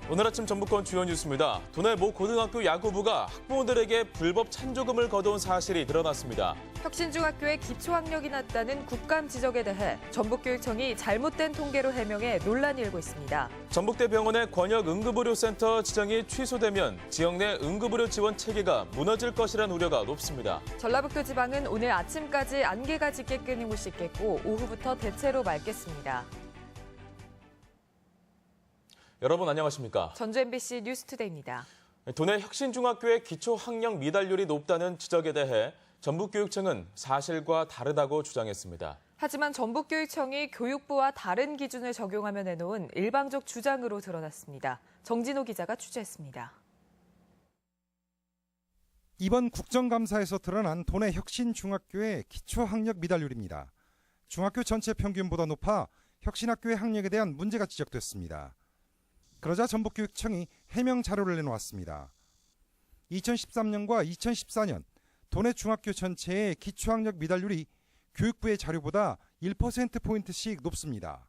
오늘 아침 전북권 주요 뉴스입니다. 도내 모 고등학교 야구부가 학부모들에게 불법 찬조금을 거둬온 사실이 드러났습니다. 혁신중학교에 기초학력이 낮다는 국감 지적에 대해 전북교육청이 잘못된 통계로 해명해 논란이 일고 있습니다. 전북대병원의 권역응급의료센터 지정이 취소되면 지역 내 응급의료 지원 체계가 무너질 것이라는 우려가 높습니다. 전라북도 지방은 오늘 아침까지 안개가 짙게 끊임없이 있겠고 오후부터 대체로 맑겠습니다. 여러분 안녕하십니까? 전주 MBC 뉴스투데이입니다. 도내 혁신중학교의 기초학력 미달률이 높다는 지적에 대해 전북교육청은 사실과 다르다고 주장했습니다. 하지만 전북교육청이 교육부와 다른 기준을 적용하며 내놓은 일방적 주장으로 드러났습니다. 정진호 기자가 취재했습니다. 이번 국정감사에서 드러난 도내 혁신중학교의 기초학력 미달률입니다. 중학교 전체 평균보다 높아 혁신학교의 학력에 대한 문제가 지적됐습니다. 그러자 전북교육청이 해명 자료를 내놓았습니다. 2013년과 2014년 도내 중학교 전체의 기초학력 미달률이 교육부의 자료보다 1%포인트씩 높습니다.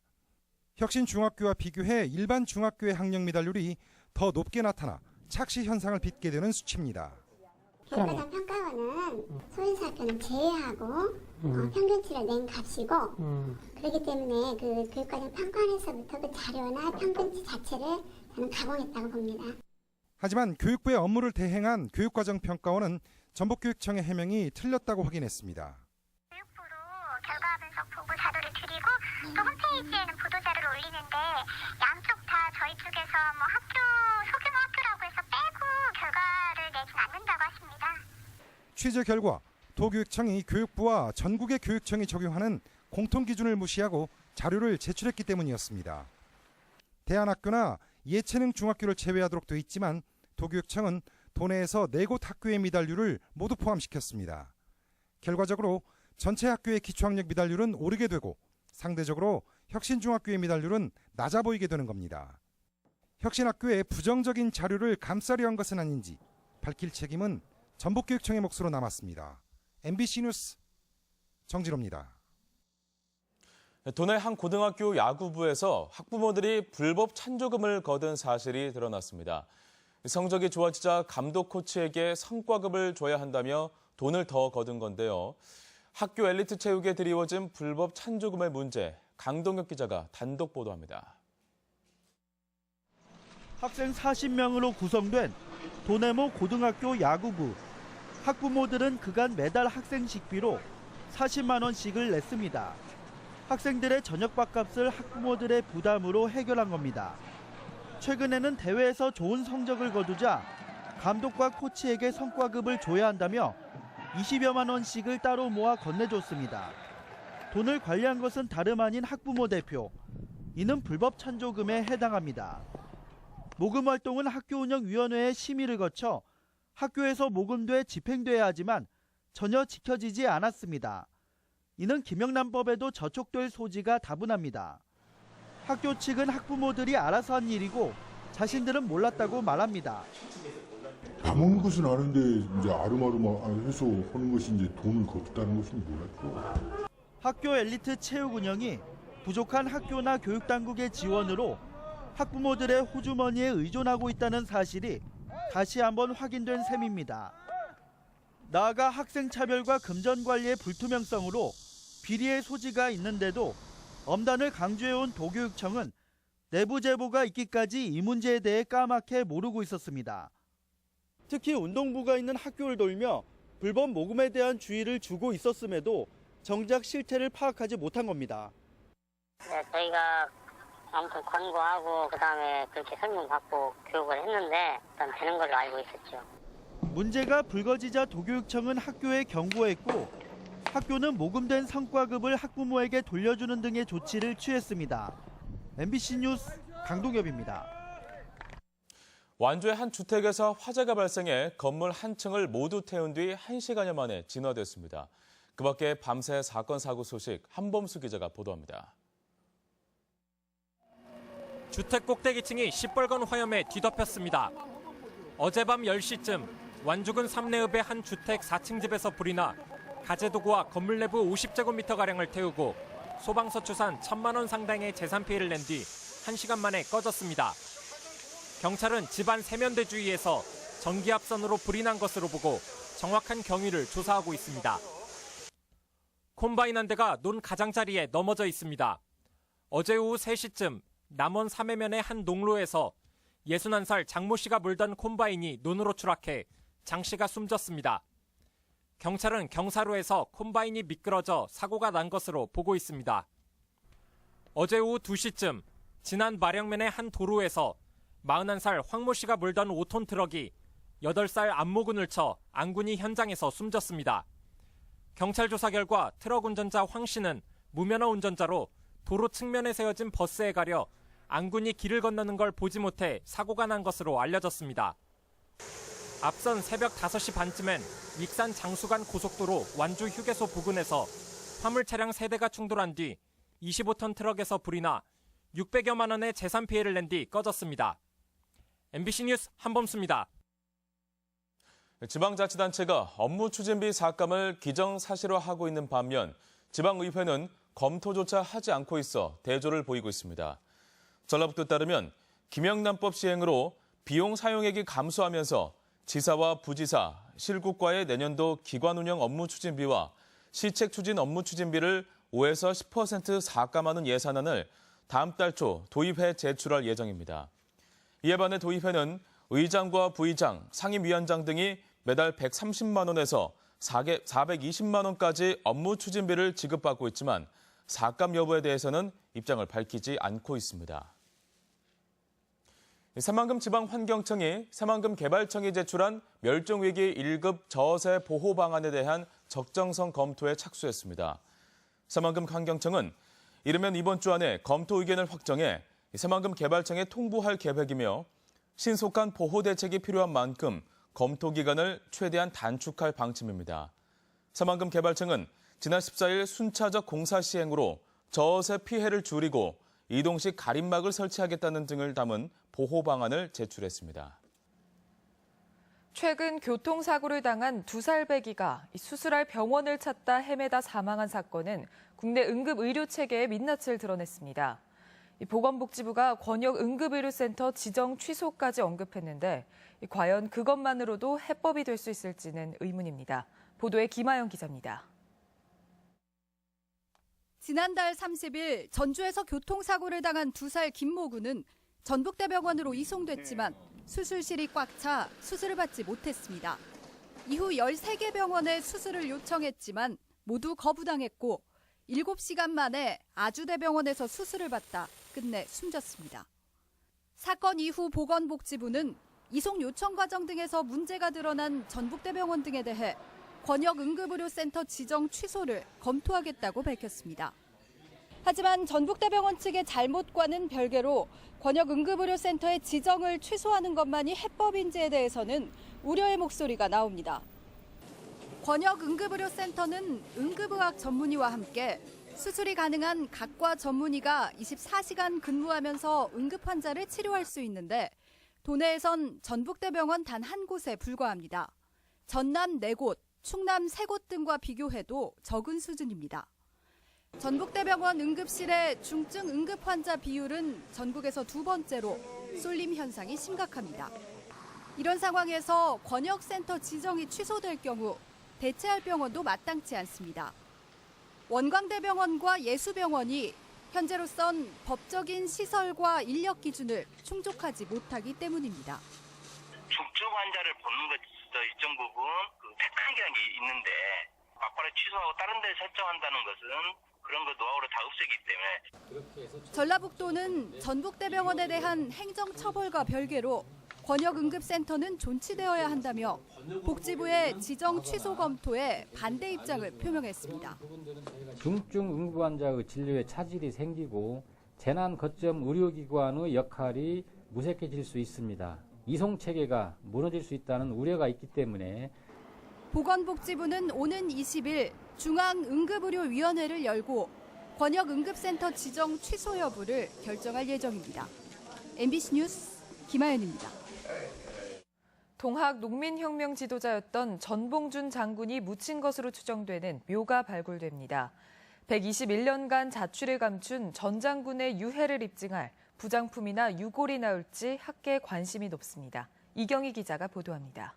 혁신중학교와 비교해 일반 중학교의 학력 미달률이 더 높게 나타나 착시 현상을 빚게 되는 수치입니다. 교육과정 평가원은 소인사학교는 제외하고 평균치를 낸 값이고 그렇기 때문에 그 교육과정 평가원에서부터 그 자료나 평균치 자체를 저는 가공했다고 봅니다. 하지만 교육부의 업무를 대행한 교육과정평가원은 전북교육청의 해명이 틀렸다고 확인했습니다. 교육부로 결과 분석 보고 자료를 드리고 또 홈페이지에는 보도자료를 올리는데 양쪽 다 저희 쪽에서 학교 소규모 학교라고 해서 빼고 결과를 내진 않는다고 하십니다. 취재 결과 도교육청이 교육부와 전국의 교육청이 적용하는 공통기준을 무시하고 자료를 제출했기 때문이었습니다. 대안학교나 예체능 중학교를 제외하도록 돼 있지만 도교육청은 도내에서 4곳 학교의 미달률을 모두 포함시켰습니다. 결과적으로 전체 학교의 기초학력 미달률은 오르게 되고 상대적으로 혁신중학교의 미달률은 낮아 보이게 되는 겁니다. 혁신학교의 부정적인 자료를 감싸려 한 것은 아닌지 밝힐 책임은 전북교육청의 몫으로 남았습니다. MBC 뉴스 정진호입니다. 도내 한 고등학교 야구부에서 학부모들이 불법 찬조금을 거둔 사실이 드러났습니다. 성적이 좋아지자 감독 코치에게 성과급을 줘야 한다며 돈을 더 거둔 건데요. 학교 엘리트 체육에 드리워진 불법 찬조금의 문제, 강동혁 기자가 단독 보도합니다. 학생 40명으로 구성된 도내모 고등학교 야구부. 학부모들은 그간 매달 학생 식비로 40만 원씩을 냈습니다. 학생들의 저녁 밥값을 학부모들의 부담으로 해결한 겁니다. 최근에는 대회에서 좋은 성적을 거두자 감독과 코치에게 성과급을 줘야 한다며 20여만 원씩을 따로 모아 건네줬습니다. 돈을 관리한 것은 다름 아닌 학부모 대표. 이는 불법 찬조금에 해당합니다. 모금 활동은 학교운영위원회의 심의를 거쳐 학교에서 모금돼 집행돼야 하지만 전혀 지켜지지 않았습니다. 이는 김영란법에도 저촉될 소지가 다분합니다. 학교 측은 학부모들이 알아서 한 일이고 자신들은 몰랐다고 말합니다. 당한 것은 아는데 이제 아름아름해서 하는 것이 이제 돈을 걷었다는 것은 몰랐고. 학교 엘리트 체육 운영이 부족한 학교나 교육당국의 지원으로 학부모들의 호주머니에 의존하고 있다는 사실이 다시 한번 확인된 셈입니다. 나아가 학생 차별과 금전 관리의 불투명성으로 비리의 소지가 있는데도 엄단을 강조해온 도교육청은 내부 제보가 있기까지 이 문제에 대해 까맣게 모르고 있었습니다. 특히 운동부가 있는 학교를 돌며 불법 모금에 대한 주의를 주고 있었음에도 정작 실태를 파악하지 못한 겁니다. 네, 저희가 아무튼 권고하고 그다음에 그렇게 설문받고 교육을 했는데 일단 되는 걸로 알고 있었죠. 문제가 불거지자 도교육청은 학교에 경고했고 학교는 모금된 성과급을 학부모에게 돌려주는 등의 조치를 취했습니다. MBC 뉴스 강동엽입니다. 완주의 한 주택에서 화재가 발생해 건물 한 층을 모두 태운 뒤 1시간여 만에 진화됐습니다. 그 밖에 밤새 사건 사고 소식 한범수 기자가 보도합니다. 주택 꼭대기층이 시뻘건 화염에 뒤덮였습니다. 어젯밤 10시쯤 완주군 삼내읍의 한 주택 4층 집에서 불이 나 가재도구와 건물 내부 50제곱미터가량을 태우고 소방서 추산 1,000만 원 상당의 재산 피해를 낸 뒤 1시간 만에 꺼졌습니다. 경찰은 집안 세면대주위에서 전기압선으로 불이 난 것으로 보고 정확한 경위를 조사하고 있습니다. 콤바인 한 대가 논 가장자리에 넘어져 있습니다. 어제 오후 3시쯤 남원 삼해면의 한 농로에서 61살 장모 씨가 몰던 콤바인이 논으로 추락해 장 씨가 숨졌습니다. 경찰은 경사로에서 콤바인이 미끄러져 사고가 난 것으로 보고 있습니다. 어제 오후 2시쯤 진안 마령면의 한 도로에서 41살 황모 씨가 몰던 5톤 트럭이 8살 안모군을 쳐 안군이 현장에서 숨졌습니다. 경찰 조사 결과 트럭 운전자 황 씨는 무면허 운전자로 도로 측면에 세워진 버스에 가려 안군이 길을 건너는 걸 보지 못해 사고가 난 것으로 알려졌습니다. 앞선 새벽 5시 반쯤엔 익산 장수간 고속도로 완주 휴게소 부근에서 화물 차량 3대가 충돌한 뒤 25톤 트럭에서 불이 나 600여만 원의 재산 피해를 낸 뒤 꺼졌습니다. MBC 뉴스 한범수입니다. 지방자치단체가 업무 추진비 삭감을 기정사실화하고 있는 반면 지방의회는 검토조차 하지 않고 있어 대조를 보이고 있습니다. 전라북도에 따르면 김영란법 시행으로 비용 사용액이 감소하면서 지사와 부지사, 실국과의 내년도 기관운영 업무 추진비와 시책 추진 업무 추진비를 5에서 10% 삭감하는 예산안을 다음 달 초 도의회에 제출할 예정입니다. 이에 반해 도의회는 의장과 부의장, 상임위원장 등이 매달 130만 원에서 420만 원까지 업무 추진비를 지급받고 있지만 삭감 여부에 대해서는 입장을 밝히지 않고 있습니다. 새만금 지방환경청이 새만금 개발청이 제출한 멸종위기 1급 저어새 보호 방안에 대한 적정성 검토에 착수했습니다. 새만금 환경청은 이르면 이번 주 안에 검토 의견을 확정해 새만금 개발청에 통보할 계획이며 신속한 보호 대책이 필요한 만큼 검토 기간을 최대한 단축할 방침입니다. 새만금 개발청은 지난 14일 순차적 공사 시행으로 저어새 피해를 줄이고 이동식 가림막을 설치하겠다는 등을 담은 보호 방안을 제출했습니다. 최근 교통사고를 당한 2살배기가 수술할 병원을 찾다 헤매다 사망한 사건은 국내 응급의료체계의 민낯을 드러냈습니다. 보건복지부가 권역응급의료센터 지정 취소까지 언급했는데 과연 그것만으로도 해법이 될 수 있을지는 의문입니다. 보도에 김아영 기자입니다. 지난달 30일 전주에서 교통사고를 당한 2살 김모군은 전북대병원으로 이송됐지만 수술실이 꽉 차 수술을 받지 못했습니다. 이후 13개 병원에 수술을 요청했지만 모두 거부당했고 7시간 만에 아주대병원에서 수술을 받다 끝내 숨졌습니다. 사건 이후 보건복지부는 이송 요청 과정 등에서 문제가 드러난 전북대병원 등에 대해 권역응급의료센터 지정 취소를 검토하겠다고 밝혔습니다. 하지만 전북대병원 측의 잘못과는 별개로 권역응급의료센터의 지정을 취소하는 것만이 해법인지에 대해서는 우려의 목소리가 나옵니다. 권역응급의료센터는 응급의학 전문의와 함께 수술이 가능한 각과 전문의가 24시간 근무하면서 응급 환자를 치료할 수 있는데 도내에선 전북대병원 단 한 곳에 불과합니다. 전남 4곳, 충남 3곳 등과 비교해도 적은 수준입니다. 전북대병원 응급실의 중증 응급 환자 비율은 전국에서 2번째로 쏠림 현상이 심각합니다. 이런 상황에서 권역센터 지정이 취소될 경우 대체할 병원도 마땅치 않습니다. 원광대병원과 예수병원이 현재로선 법적인 시설과 인력 기준을 충족하지 못하기 때문입니다. 중증 환자를 보는 것도 일정 부분 테크닉이라는 게 있는데 막바로 취소하고 다른 데 설정한다는 것은 그런 거 노하우를 다 없애기 때문에. 전라북도는 전북대병원에 대한 행정처벌과 별개로 권역응급센터는 존치되어야 한다며 복지부의 지정 취소 검토에 반대 입장을 표명했습니다. 중증 응급 환자의 진료에 차질이 생기고 재난 거점 의료기관의 역할이 무색해질 수 있습니다. 이송체계가 무너질 수 있다는 우려가 있기 때문에 보건복지부는 오는 20일 중앙응급의료위원회를 열고 권역응급센터 지정 취소 여부를 결정할 예정입니다. MBC 뉴스 김아연입니다. 동학 농민혁명 지도자였던 전봉준 장군이 묻힌 것으로 추정되는 묘가 발굴됩니다. 121년간 자취를 감춘 전 장군의 유해를 입증할 부장품이나 유골이 나올지 학계의 관심이 높습니다. 이경희 기자가 보도합니다.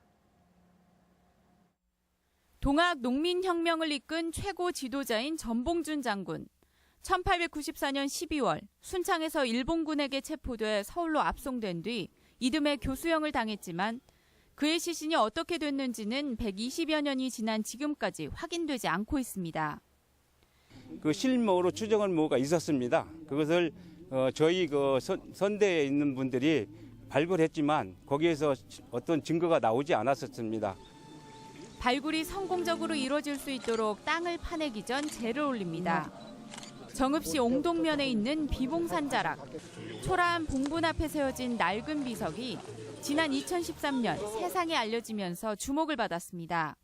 동학 농민혁명을 이끈 최고 지도자인 전봉준 장군. 1894년 12월 순창에서 일본군에게 체포돼 서울로 압송된 뒤 이듬해 교수형을 당했지만 그의 시신이 어떻게 됐는지는 120여 년이 지난 지금까지 확인되지 않고 있습니다. 그 실명으로 추정한 뭐가 있었습니다. 그것을 저희 선대에 있는 분들이 발굴했지만 거기에서 어떤 증거가 나오지 않았었습니다. 발굴이 성공적으로 이루어질 수 있도록 땅을 파내기 전 재를 올립니다. 정읍시 옹동면에 있는 비봉산 자락. 초라한 봉분 앞에 세워진 낡은 비석이 지난 2013년 세상에 알려지면서 주목을 받았습니다.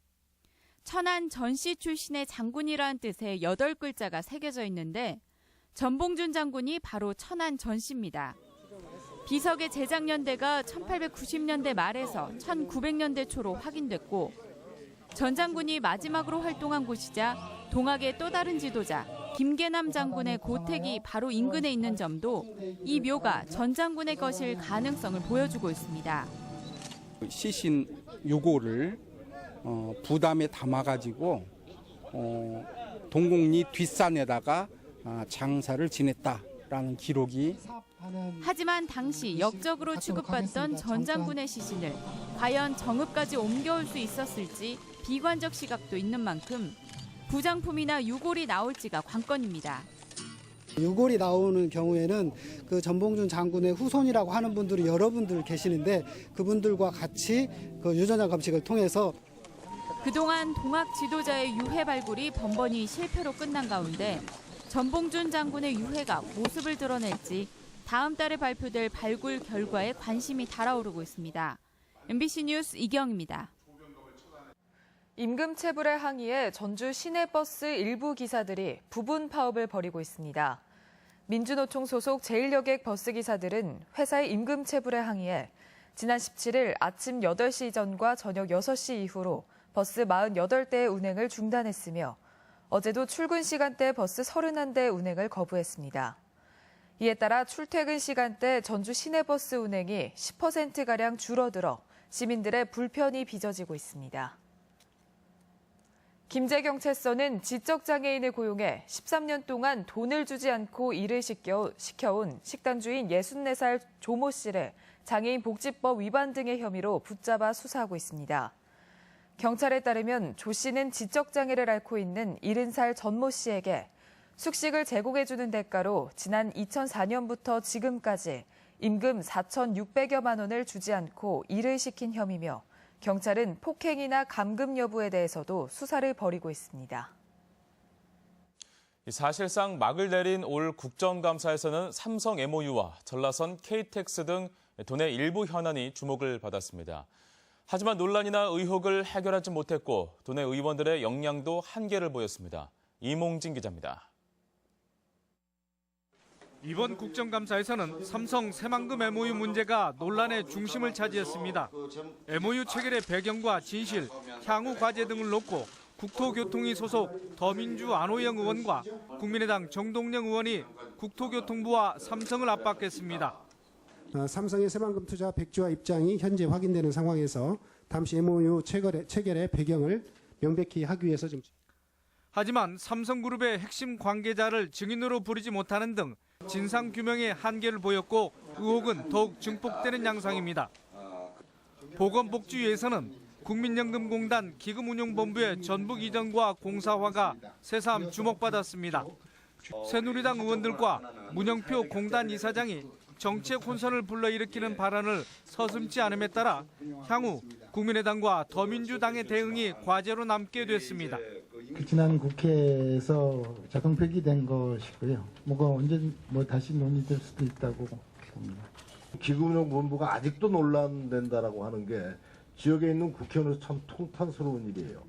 천안 전씨 출신의 장군이라는 뜻의 8글자가 새겨져 있는데 전봉준 장군이 바로 천안 전씨입니다. 비석의 제작 연대가 1890년대 말에서 1900년대 초로 확인됐고 전 장군이 마지막으로 활동한 곳이자 동학의 또 다른 지도자 김계남 장군의 고택이 바로 인근에 있는 점도 이 묘가 전 장군의 것일 가능성을 보여주고 있습니다. 시신 유골을 부담에 담아가지고 동곡리 뒷산에다가 장사를 지냈다라는 기록이. 하지만 당시 역적으로 취급받던 전 장군의 시신을 과연 정읍까지 옮겨올 수 있었을지 비관적 시각도 있는 만큼 부장품이나 유골이 나올지가 관건입니다. 유골이 나오는 경우에는 그 전봉준 장군의 후손이라고 하는 분들이 여러분들 계시는데 그분들과 같이 그 유전자 검식을 통해서 그동안 동학 지도자의 유해 발굴이 번번이 실패로 끝난 가운데 전봉준 장군의 유해가 모습을 드러낼지 다음 달에 발표될 발굴 결과에 관심이 달아오르고 있습니다. MBC 뉴스 이경입니다. 임금 체불에 항의해 전주 시내버스 일부 기사들이 부분 파업을 벌이고 있습니다. 민주노총 소속 제1여객 버스기사들은 회사의 임금 체불에 항의해 지난 17일 아침 8시 전과 저녁 6시 이후로 버스 48대의 운행을 중단했으며 어제도 출근 시간대 버스 31대 운행을 거부했습니다. 이에 따라 출퇴근 시간대 전주 시내버스 운행이 10%가량 줄어들어 시민들의 불편이 빚어지고 있습니다. 김제경찰서는 지적장애인을 고용해 13년 동안 돈을 주지 않고 일을 시켜온 식당주인 64살 조모 씨를 장애인 복지법 위반 등의 혐의로 붙잡아 수사하고 있습니다. 경찰에 따르면 조 씨는 지적장애를 앓고 있는 70살 전모 씨에게 숙식을 제공해주는 대가로 지난 2004년부터 지금까지 임금 4,600여만 원을 주지 않고 일을 시킨 혐의며 경찰은 폭행이나 감금 여부에 대해서도 수사를 벌이고 있습니다. 사실상 막을 내린 올 국정감사에서는 삼성 MOU와 전라선 KTX 등 도내 일부 현안이 주목을 받았습니다. 하지만 논란이나 의혹을 해결하지 못했고 도내 의원들의 역량도 한계를 보였습니다. 이몽진 기자입니다. 이번 국정감사에서는 삼성 새만금 MOU 문제가 논란의 중심을 차지했습니다. MOU 체결의 배경과 진실, 향후 과제 등을 놓고 국토교통위 소속 더민주 안호영 의원과 국민의당 정동영 의원이 국토교통부와 삼성을 압박했습니다. 삼성의 새만금 투자 백지화 입장이 현재 확인되는 상황에서 당시 MOU 체결의 배경을 명백히 하기 위해서 좀. 하지만 삼성그룹의 핵심 관계자를 증인으로 부르지 못하는 등 진상규명에 한계를 보였고 의혹은 더욱 증폭되는 양상입니다. 보건복지위에서는 국민연금공단 기금운용본부의 전북 이전과 공사화가 새삼 주목받았습니다. 새누리당 의원들과 문영표 공단 이사장이 정책 혼선을 불러일으키는 발언을 서슴지 않음에 따라 향후 국민의당과 더민주당의 대응이 과제로 남게 됐습니다. 지난 국회에서 자동 폐기된 것이고요. 언제 다시 논의될 수도 있다고 봅니다. 기금운용본부가 아직도 논란된다라고 하는 게 지역에 있는 국회의원으로서 참 통탄스러운 일이에요.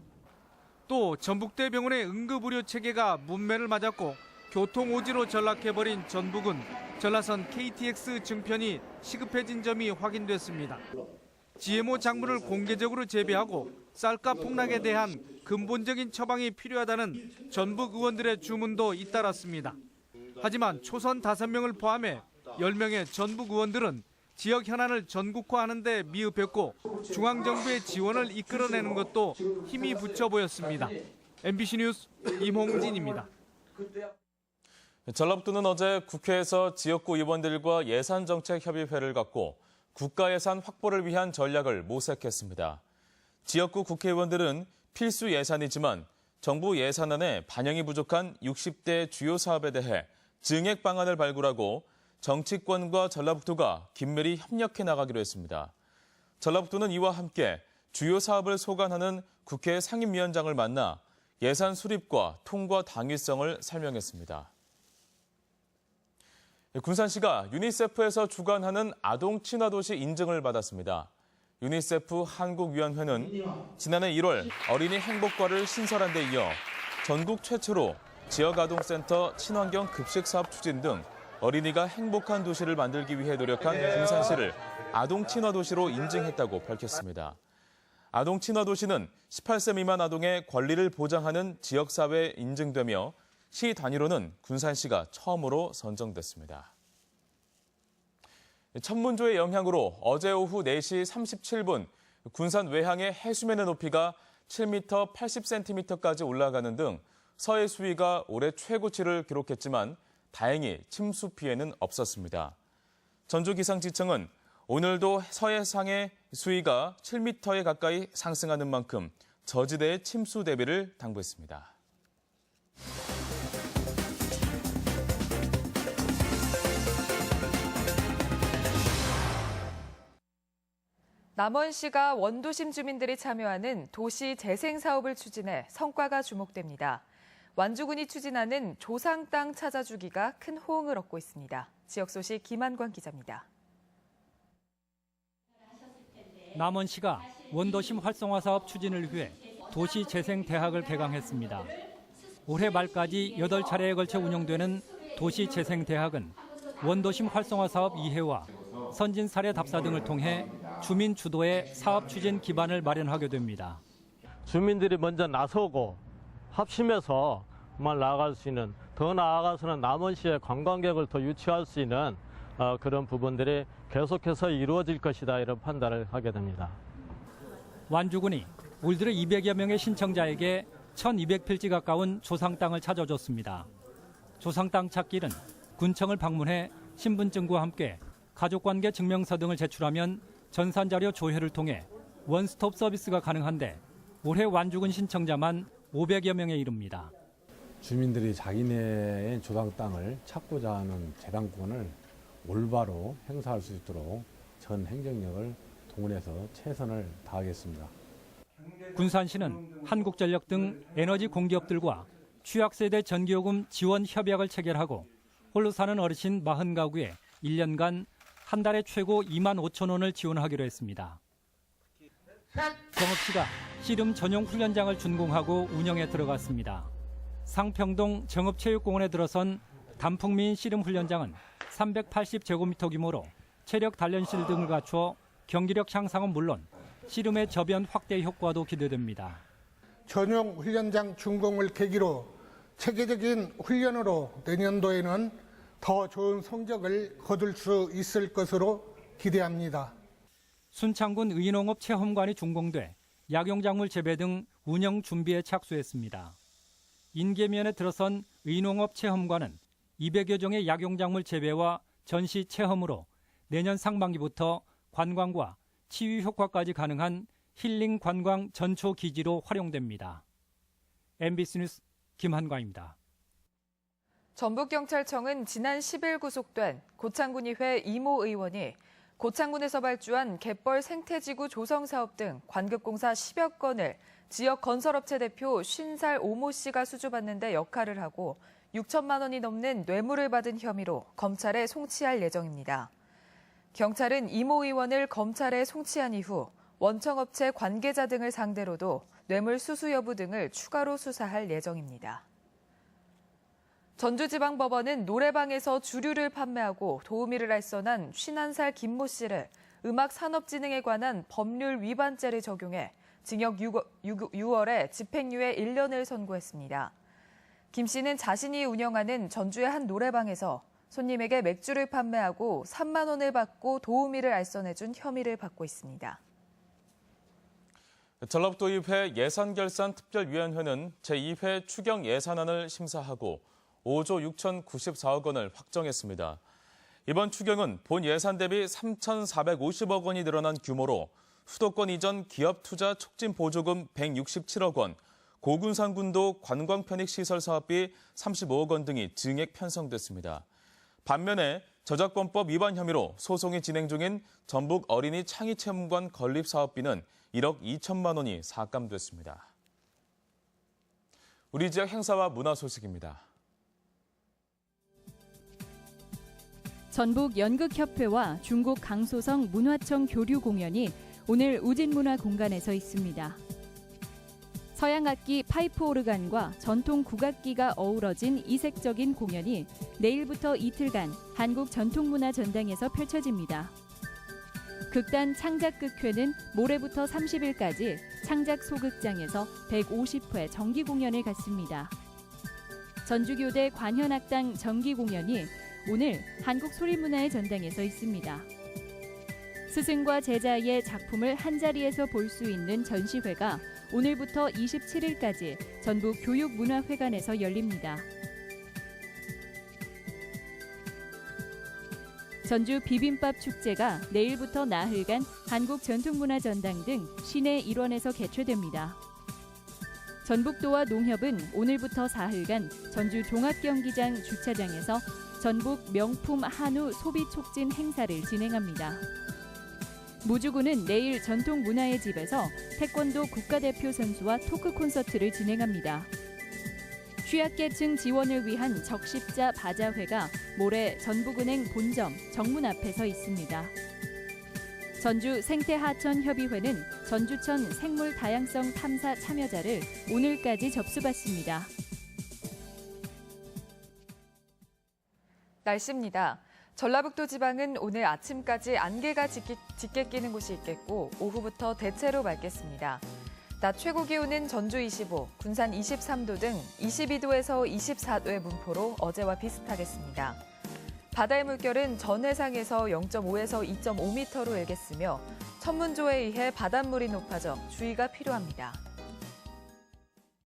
또 전북대병원의 응급의료 체계가 문매를 맞았고 교통오지로 전락해버린 전북은 전라선 KTX 증편이 시급해진 점이 확인됐습니다. GMO 작물을 공개적으로 재배하고 쌀가 폭락에 대한 근본적인 처방이 필요하다는 전북 의원들의 주문도 잇따랐습니다. 하지만 초선 5명을 포함해 10명의 전북 의원들은 지역 현안을 전국화하는 데 미흡했고 중앙정부의 지원을 이끌어내는 것도 힘이 붙여 보였습니다. MBC 뉴스 임홍진입니다. 전라북도는 어제 국회에서 지역구 의원들과 예산정책협의회를 갖고 국가예산 확보를 위한 전략을 모색했습니다. 지역구 국회의원들은 필수 예산이지만 정부 예산안에 반영이 부족한 60대 주요 사업에 대해 증액 방안을 발굴하고 정치권과 전라북도가 긴밀히 협력해 나가기로 했습니다. 전라북도는 이와 함께 주요 사업을 소관하는 국회 상임위원장을 만나 예산 수립과 통과 당위성을 설명했습니다. 군산시가 유니세프에서 주관하는 아동 친화도시 인증을 받았습니다. 유니세프 한국위원회는 지난해 1월 어린이 행복과를 신설한 데 이어 전국 최초로 지역아동센터 친환경 급식 사업 추진 등 어린이가 행복한 도시를 만들기 위해 노력한 군산시를 아동 친화도시로 인증했다고 밝혔습니다. 아동 친화도시는 18세 미만 아동의 권리를 보장하는 지역사회에 인증되며 시 단위로는 군산시가 처음으로 선정됐습니다. 천문조의 영향으로 어제 오후 4시 37분 군산 외항의 해수면의 높이가 7m 80cm까지 올라가는 등 서해 수위가 올해 최고치를 기록했지만 다행히 침수 피해는 없었습니다. 전주기상지청은 오늘도 서해상의 수위가 7m에 가까이 상승하는 만큼 저지대의 침수 대비를 당부했습니다. 남원시가 원도심 주민들이 참여하는 도시 재생 사업을 추진해 성과가 주목됩니다. 완주군이 추진하는 조상 땅 찾아주기가 큰 호응을 얻고 있습니다. 지역 소식 김한관 기자입니다. 남원시가 원도심 활성화 사업 추진을 위해 도시재생대학을 개강했습니다. 올해 말까지 8차례에 걸쳐 운영되는 도시재생대학은 원도심 활성화 사업 이해와 선진 사례 답사 등을 통해 주민 주도의 사업 추진 기반을 마련하게 됩니다. 주민들이 먼저 나서고 합심해서 정말 나아갈 수 있는, 더 나아가서는 남원시의 관광객을 더 유치할 수 있는 그런 부분들이 계속해서 이루어질 것이다, 이런 판단을 하게 됩니다. 완주군이 올 들어 200여 명의 신청자에게 1200필지 가까운 조상 땅을 찾아줬습니다. 조상 땅 찾기는 군청을 방문해 신분증과 함께 가족관계 증명서 등을 제출하면 전산자료 조회를 통해 원스톱 서비스가 가능한데 올해 완주군 신청자만 500여 명에 이릅니다. 주민들이 자기네의 조상 땅을 찾고자 하는 재량권을 올바로 행사할 수 있도록 전 행정력을 동원해서 최선을 다하겠습니다. 군산시는 한국전력 등 에너지 공기업들과 취약세대 전기요금 지원 협약을 체결하고 홀로 사는 어르신 40가구에 1년간 한 달에 최고 2만 5천 원을 지원하기로 했습니다. 정읍시가 씨름 전용 훈련장을 준공하고 운영에 들어갔습니다. 상평동 정읍체육공원에 들어선 단풍미인 씨름 훈련장은 380제곱미터 규모로 체력 단련실 등을 갖춰 경기력 향상은 물론 씨름의 저변 확대 효과도 기대됩니다. 전용 훈련장 준공을 계기로 체계적인 훈련으로 내년도에는 더 좋은 성적을 거둘 수 있을 것으로 기대합니다. 순창군 의농업 체험관이 준공돼 약용작물 재배 등 운영 준비에 착수했습니다. 인계면에 들어선 의농업 체험관은 200여 종의 약용작물 재배와 전시 체험으로 내년 상반기부터 관광과 치유 효과까지 가능한 힐링 관광 전초 기지로 활용됩니다. MBC 뉴스 김한광입니다. 전북경찰청은 지난 10일 구속된 고창군의회 이모 의원이 고창군에서 발주한 갯벌 생태지구 조성 사업 등 관급공사 10여 건을 지역 건설업체 대표 50살 오모 씨가 수주받는 데 역할을 하고 6천만 원이 넘는 뇌물을 받은 혐의로 검찰에 송치할 예정입니다. 경찰은 이모 의원을 검찰에 송치한 이후 원청업체 관계자 등을 상대로도 뇌물 수수 여부 등을 추가로 수사할 예정입니다. 전주지방법원은 노래방에서 주류를 판매하고 도우미를 알선한 51살 김모 씨를 음악산업진흥에 관한 법률 위반죄를 적용해 징역 6월에 집행유예 1년을 선고했습니다. 김 씨는 자신이 운영하는 전주의 한 노래방에서 손님에게 맥주를 판매하고 3만 원을 받고 도우미를 알선해준 혐의를 받고 있습니다. 전라북도의회 예산결산특별위원회는 제2회 추경 예산안을 심사하고 5조 6,094억 원을 확정했습니다. 이번 추경은 본 예산 대비 3,450억 원이 늘어난 규모로 수도권 이전 기업 투자 촉진 보조금 167억 원, 고군산군도 관광 편익 시설 사업비 35억 원 등이 증액 편성됐습니다. 반면에 저작권법 위반 혐의로 소송이 진행 중인 전북 어린이 창의체험관 건립 사업비는 1억 2천만 원이 삭감됐습니다. 우리 지역 행사와 문화 소식입니다. 전북 연극협회와 중국 강소성 문화청 교류 공연이 오늘 우진문화공간에서 있습니다. 서양악기 파이프 오르간과 전통 국악기가 어우러진 이색적인 공연이 내일부터 이틀간 한국전통문화전당에서 펼쳐집니다. 극단 창작극회는 모레부터 30일까지 창작소극장에서 150회 정기 공연을 갖습니다. 전주교대 관현악당 정기 공연이 오늘 한국소리문화의 전당에서 있습니다. 스승과 제자의 작품을 한자리에서 볼 수 있는 전시회가 오늘부터 27일까지 전북 교육문화회관에서 열립니다. 전주 비빔밥 축제가 내일부터 나흘간 한국전통문화전당 등 시내 일원에서 개최됩니다. 전북도와 농협은 오늘부터 사흘간 전주 종합경기장 주차장에서 전북 명품 한우 소비 촉진 행사를 진행합니다. 무주군은 내일 전통문화의 집에서 태권도 국가대표 선수와 토크 콘서트를 진행합니다. 취약계층 지원을 위한 적십자 바자회가 모레 전북은행 본점 정문 앞에서 있습니다. 전주 생태하천협의회는 전주천 생물 다양성 탐사 참여자를 오늘까지 접수받습니다. 날씨입니다. 전라북도 지방은 오늘 아침까지 안개가 짙게 끼는 곳이 있겠고 오후부터 대체로 맑겠습니다. 낮 최고 기온은 전주 25, 군산 23도 등 22도에서 24도의 분포로 어제와 비슷하겠습니다. 바다의 물결은 전 해상에서 0.5에서 2.5m로 일겠으며 천문조에 의해 바닷물이 높아져 주의가 필요합니다.